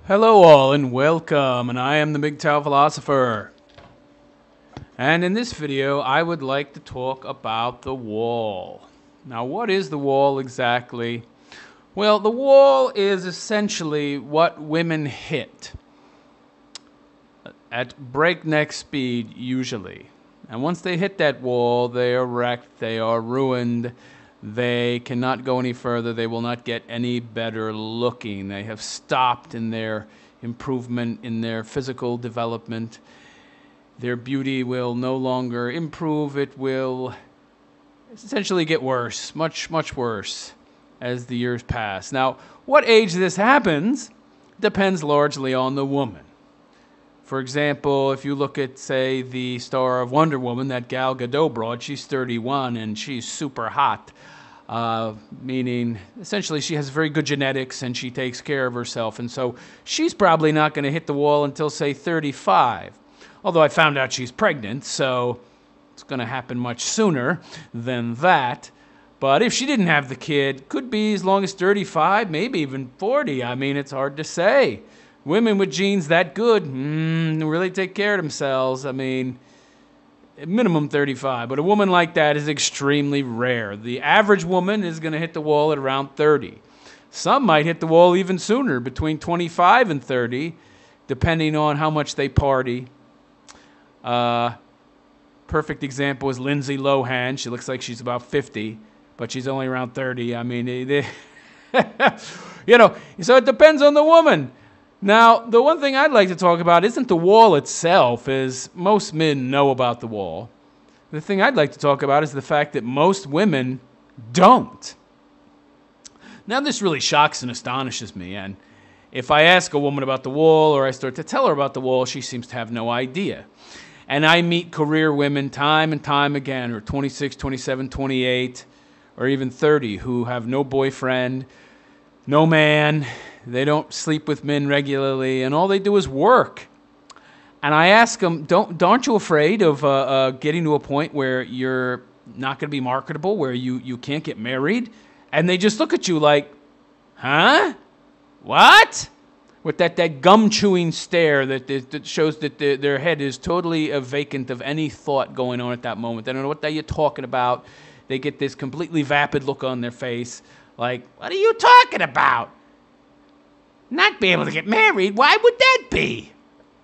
Hello all and welcome, and I am the MGTOW philosopher. And in this video I would like to talk about the wall. Now, what is the wall exactly? Well, the wall is essentially what women hit at breakneck speed usually. And once they hit that wall, they are wrecked, they are ruined. They cannot go any further. They will not get any better looking. They have stopped in their improvement, in their physical development. Their beauty will no longer improve. It will essentially get worse, much, much worse as the years pass. Now, what age this happens depends largely on the woman. For example, if you look at, say, the star of Wonder Woman, that Gal Gadot broad, she's 31 and she's super hot. Meaning essentially she has very good genetics and she takes care of herself, and so she's probably not going to hit the wall until, say, 35. Although I found out she's pregnant, so it's going to happen much sooner than that. But if she didn't have the kid, could be as long as 35, maybe even 40. I mean, it's hard to say. Women with genes that good really take care of themselves. I mean, minimum 35, but a woman like that is extremely rare. The average woman is going to hit the wall at around 30. Some might hit the wall even sooner, between 25 and 30, depending on how much they party. Perfect example is Lindsay Lohan. She looks like she's about 50, but she's only around 30. I mean, so it depends on the woman. Now, the one thing I'd like to talk about isn't the wall itself, as most men know about the wall. The thing I'd like to talk about is the fact that most women don't. Now, this really shocks and astonishes me, and if I ask a woman about the wall or I start to tell her about the wall, she seems to have no idea. And I meet career women time and time again, who are 26, 27, 28, or even 30, who have no boyfriend, no man. They don't sleep with men regularly, and all they do is work. And I ask them, aren't you afraid of getting to a point where you're not going to be marketable, where you can't get married? And they just look at you like, huh? What? With that gum-chewing stare that shows that their head is totally vacant of any thought going on at that moment. They don't know what you're talking about. They get this completely vapid look on their face, like, what are you talking about? Not be able to get married? Why would that be?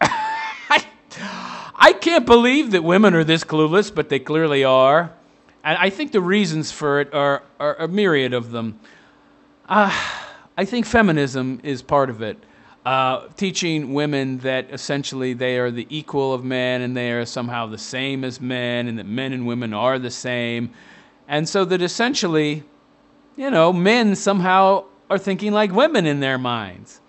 I can't believe that women are this clueless, but they clearly are. And I think the reasons for it are a myriad of them. I think feminism is part of it. Teaching women that essentially they are the equal of men and they are somehow the same as men, and that men and women are the same. And so that essentially, men somehow are thinking like women in their minds.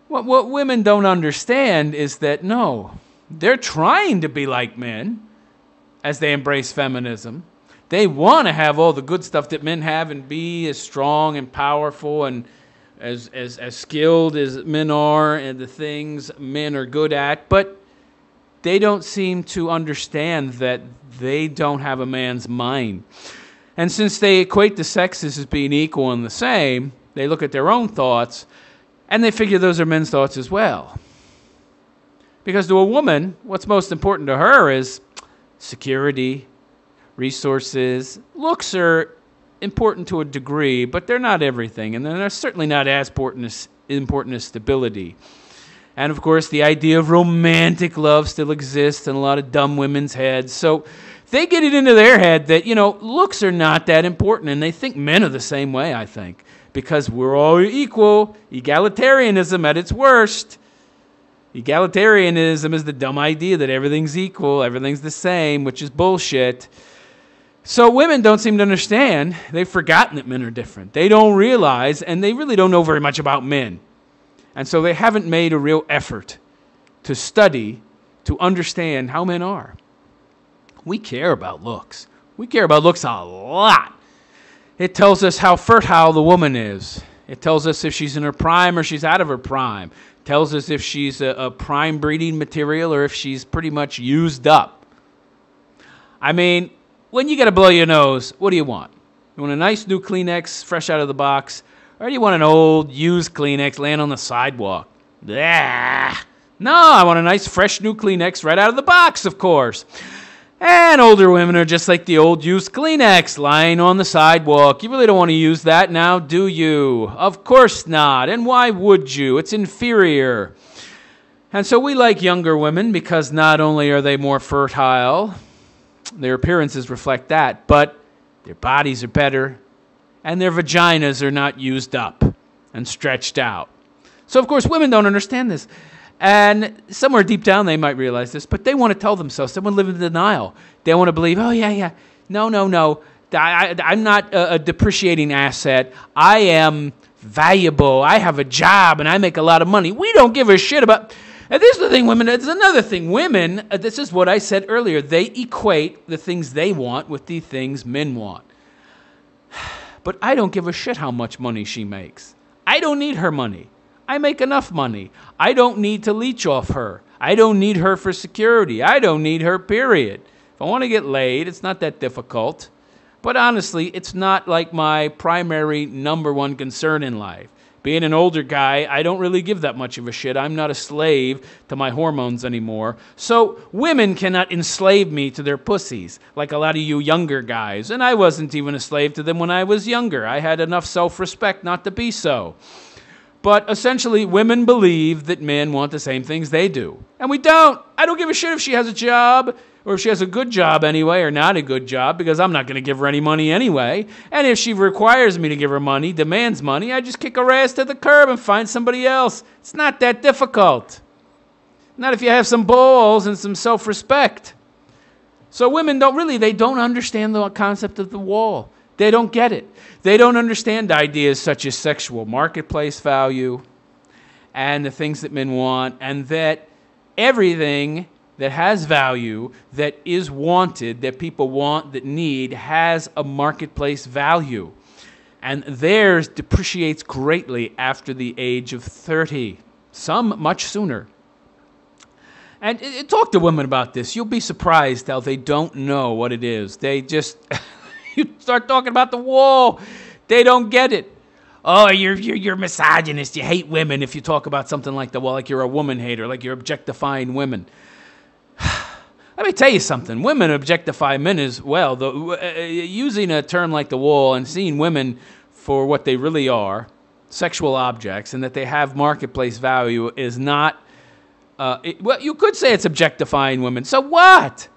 What women don't understand is that, no, they're trying to be like men as they embrace feminism. They want to have all the good stuff that men have and be as strong and powerful and as skilled as men are and the things men are good at, but they don't seem to understand that they don't have a man's mind. And since they equate the sexes as being equal and the same, they look at their own thoughts, and they figure those are men's thoughts as well. Because to a woman, what's most important to her is security, resources. Looks are important to a degree, but they're not everything, and they're certainly not as important as stability. And, of course, the idea of romantic love still exists in a lot of dumb women's heads. So they get it into their head that, looks are not that important, and they think men are the same way, I think. Because we're all equal. Egalitarianism at its worst. Egalitarianism is the dumb idea that everything's equal, everything's the same, which is bullshit. So women don't seem to understand. They've forgotten that men are different. They don't realize, and they really don't know very much about men. And so they haven't made a real effort to study, to understand how men are. We care about looks. We care about looks a lot. It tells us how fertile the woman is. It tells us if she's in her prime or she's out of her prime. It tells us if she's a prime breeding material or if she's pretty much used up. I mean, when you got to blow your nose, what do you want? You want a nice new Kleenex fresh out of the box, or do you want an old used Kleenex laying on the sidewalk? Blah. No, I want a nice, fresh new Kleenex right out of the box, of course. And older women are just like the old used Kleenex lying on the sidewalk. You really don't want to use that now, do you? Of course not. And why would you? It's inferior. And so we like younger women because not only are they more fertile, their appearances reflect that, but their bodies are better and their vaginas are not used up and stretched out. So, of course, women don't understand this. And somewhere deep down, they might realize this, but they want to tell themselves. Someone live in denial. They want to believe, oh, yeah. No. I'm not a depreciating asset. I am valuable. I have a job, and I make a lot of money. We don't give a shit about... And this is the thing, women. There's another thing. Women, this is what I said earlier. They equate the things they want with the things men want. But I don't give a shit how much money she makes. I don't need her money. I make enough money. I don't need to leech off her. I don't need her for security. I don't need her, period. If I want to get laid, it's not that difficult. But honestly, it's not like my primary number one concern in life. Being an older guy, I don't really give that much of a shit. I'm not a slave to my hormones anymore. So women cannot enslave me to their pussies like a lot of you younger guys. And I wasn't even a slave to them when I was younger. I had enough self-respect not to be so. But essentially, women believe that men want the same things they do. And we don't. I don't give a shit if she has a job, or if she has a good job anyway, or not a good job, because I'm not going to give her any money anyway. And if she requires me to give her money, demands money, I just kick her ass to the curb and find somebody else. It's not that difficult. Not if you have some balls and some self-respect. So women they don't understand the concept of the wall. They don't get it. They don't understand ideas such as sexual marketplace value and the things that men want, and that everything that has value, that is wanted, that people want, that need, has a marketplace value. And theirs depreciates greatly after the age of 30, some much sooner. And talk to women about this. You'll be surprised how they don't know what it is. They just... You start talking about the wall, they don't get it. Oh, you're misogynist. You hate women if you talk about something like the wall, like you're a woman hater, like you're objectifying women. Let me tell you something. Women objectify men as well. Using a term like the wall and seeing women for what they really are, sexual objects, and that they have marketplace value is not... well, you could say it's objectifying women. So what?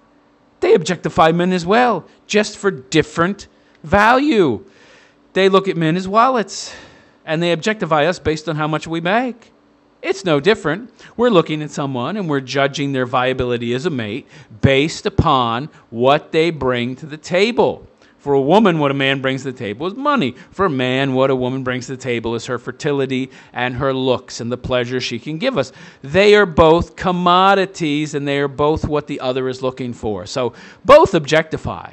They objectify men as well, just for different value. They look at men as wallets, and they objectify us based on how much we make. It's no different. We're looking at someone, and we're judging their viability as a mate based upon what they bring to the table. For a woman, what a man brings to the table is money. For a man, what a woman brings to the table is her fertility and her looks and the pleasure she can give us. They are both commodities, and they are both what the other is looking for. So both objectify,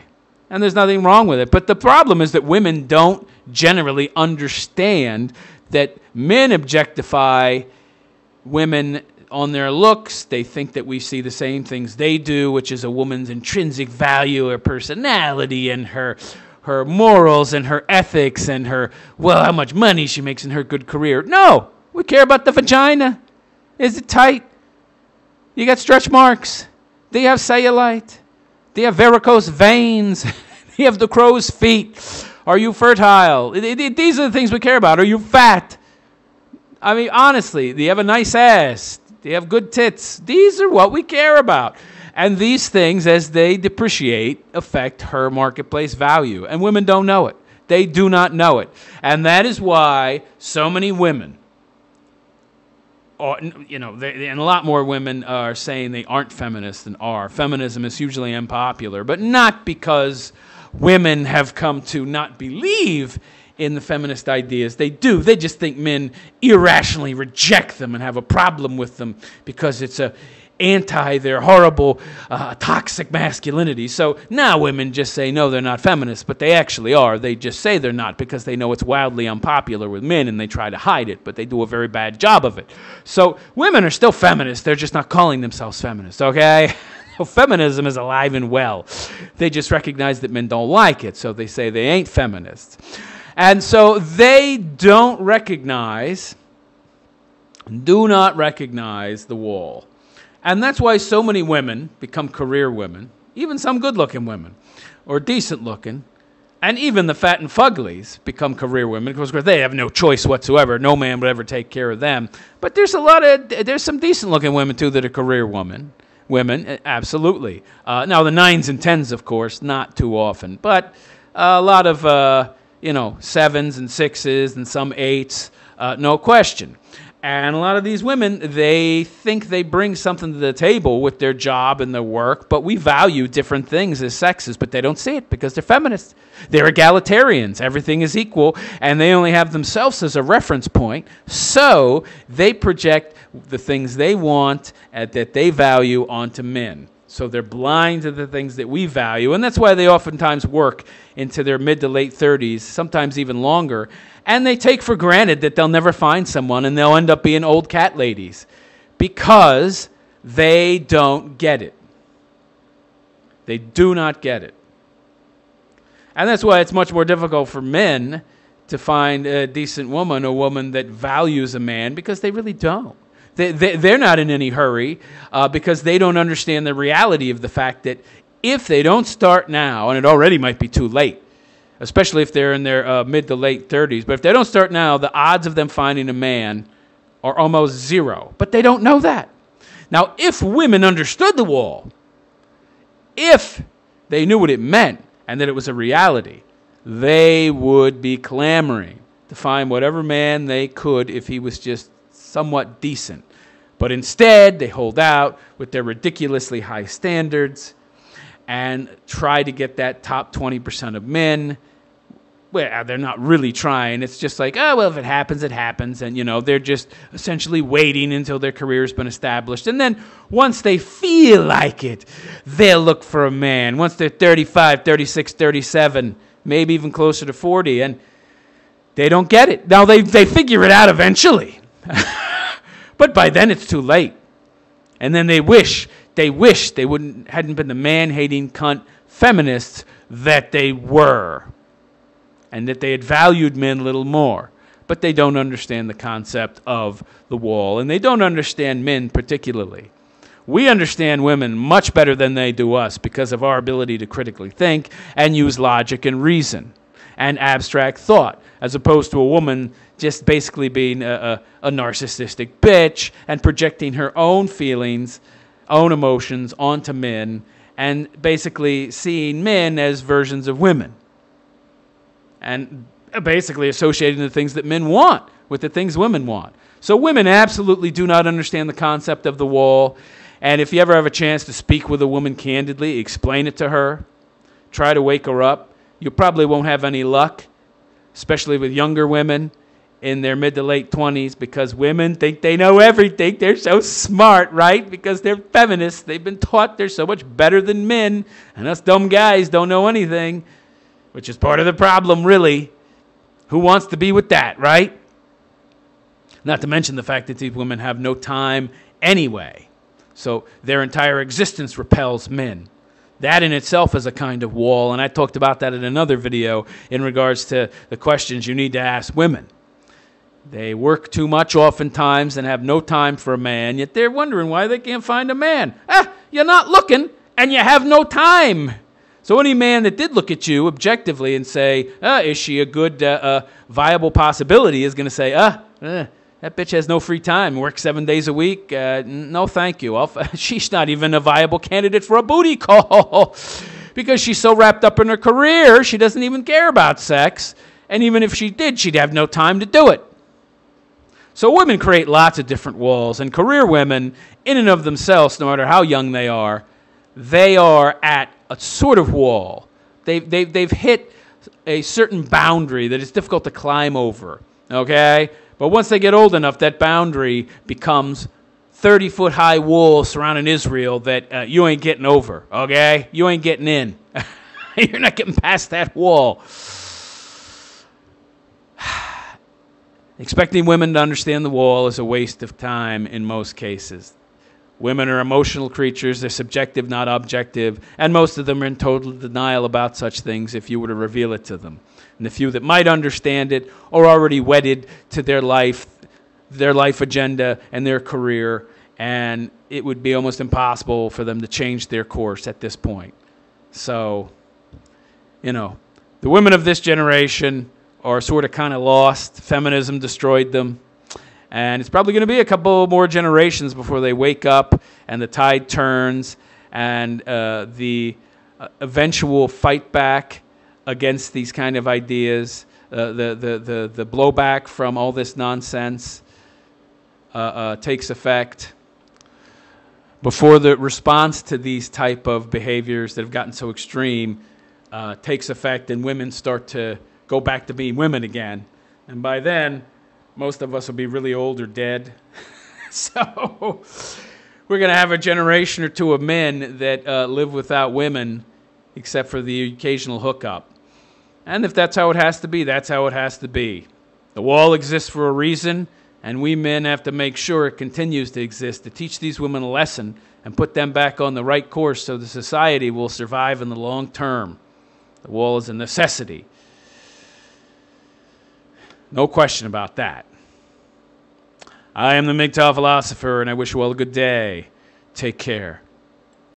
and there's nothing wrong with it. But the problem is that women don't generally understand that men objectify women on their looks. They think that we see the same things they do, which is a woman's intrinsic value, her personality, and her morals, and her ethics, and how much money she makes in her good career. No, we care about the vagina. Is it tight? You got stretch marks? Do you have cellulite? Do you have varicose veins? Do you have the crow's feet? Are you fertile? These are the things we care about. Are you fat? I mean, honestly, do you have a nice ass? Do you have good tits? These are what we care about. And these things, as they depreciate, affect her marketplace value. And women don't know it. They do not know it. And that is why so many women, and a lot more women are saying they aren't feminists than are. Feminism is hugely unpopular, but not because women have come to not believe in the feminist ideas. They do. They just think men irrationally reject them and have a problem with them because it's their horrible, toxic masculinity. So now women just say, no, they're not feminists, but they actually are. They just say they're not because they know it's wildly unpopular with men, and they try to hide it, but they do a very bad job of it. So women are still feminists. They're just not calling themselves feminists, okay? So feminism is alive and well. They just recognize that men don't like it, so they say they ain't feminists. And so they don't recognize do not recognize the wall. And that's why so many women become career women, even some good-looking women, or decent-looking, and even the fat and fuglies become career women because they have no choice whatsoever. No man would ever take care of them. But there's some decent-looking women, too, that are career women, absolutely. Now, the 9s and 10s, of course, not too often. But a lot of, 7s and 6s and some 8s, no question. And a lot of these women, they think they bring something to the table with their job and their work, but we value different things as sexes, but they don't see it because they're feminists. They're egalitarians. Everything is equal, and they only have themselves as a reference point, so they project the things they want that they value onto men. So they're blind to the things that we value, and that's why they oftentimes work into their mid to late 30s, sometimes even longer, and they take for granted that they'll never find someone and they'll end up being old cat ladies because they don't get it. They do not get it. And that's why it's much more difficult for men to find a decent woman, a woman that values a man, because they really don't. They're not in any hurry because they don't understand the reality of the fact that if they don't start now, and it already might be too late, especially if they're in their mid to late 30s, but if they don't start now, the odds of them finding a man are almost zero. But they don't know that. Now, if women understood the wall, if they knew what it meant and that it was a reality, they would be clamoring to find whatever man they could if he was just somewhat decent. But instead, they hold out with their ridiculously high standards and try to get that top 20% of men. Well, they're not really trying. It's just like, oh, well, if it happens, it happens. And, they're just essentially waiting until their career's been established. And then once they feel like it, they'll look for a man. Once they're 35, 36, 37, maybe even closer to 40, and they don't get it. Now, they figure it out eventually. But by then, it's too late. And then they wish they hadn't been the man-hating cunt feminists that they were, and that they had valued men a little more. But they don't understand the concept of the wall, and they don't understand men particularly. We understand women much better than they do us because of our ability to critically think and use logic and reason and abstract thought, as opposed to a woman just basically being a narcissistic bitch and projecting her own feelings, own emotions onto men, and basically seeing men as versions of women. And basically associating the things that men want with the things women want. So women absolutely do not understand the concept of the wall. And if you ever have a chance to speak with a woman candidly, explain it to her, try to wake her up, you probably won't have any luck, especially with younger women in their mid to late 20s, because women think they know everything. They're so smart, right? Because they're feminists. They've been taught they're so much better than men, and us dumb guys don't know anything, which is part of the problem, really. Who wants to be with that, right? Not to mention the fact that these women have no time anyway. So their entire existence repels men. That in itself is a kind of wall, and I talked about that in another video in regards to the questions you need to ask women. They work too much oftentimes and have no time for a man, yet they're wondering why they can't find a man. You're not looking, and you have no time. So any man that did look at you objectively and say, is she a good, viable possibility, is going to say, that bitch has no free time, works 7 days a week. No, thank you. She's not even a viable candidate for a booty call because she's so wrapped up in her career, she doesn't even care about sex. And even if she did, she'd have no time to do it. So women create lots of different walls, and career women, in and of themselves, no matter how young they are at a sort of wall. They've hit a certain boundary that is difficult to climb over, okay? But once they get old enough, that boundary becomes 30-foot high wall surrounding Israel that you ain't getting over, okay? You ain't getting in. You're not getting past that wall. Expecting women to understand the wall is a waste of time in most cases. Women are emotional creatures. They're subjective, not objective. And most of them are in total denial about such things if you were to reveal it to them. And the few that might understand it are already wedded to their life, their life agenda and their career, and it would be almost impossible for them to change their course at this point. So, the women of this generation are sort of kind of lost. Feminism destroyed them. And it's probably going to be a couple more generations before they wake up and the tide turns and the eventual fight back against these kind of ideas, the blowback from all this nonsense takes effect, before the response to these type of behaviors that have gotten so extreme takes effect and women start to go back to being women again. And by then, most of us will be really old or dead. So we're going to have a generation or two of men that live without women, except for the occasional hookup. And if that's how it has to be, that's how it has to be. The wall exists for a reason, and we men have to make sure it continues to exist to teach these women a lesson and put them back on the right course so the society will survive in the long term. The wall is a necessity. No question about that. I am the MGTOW philosopher, and I wish you all a good day. Take care.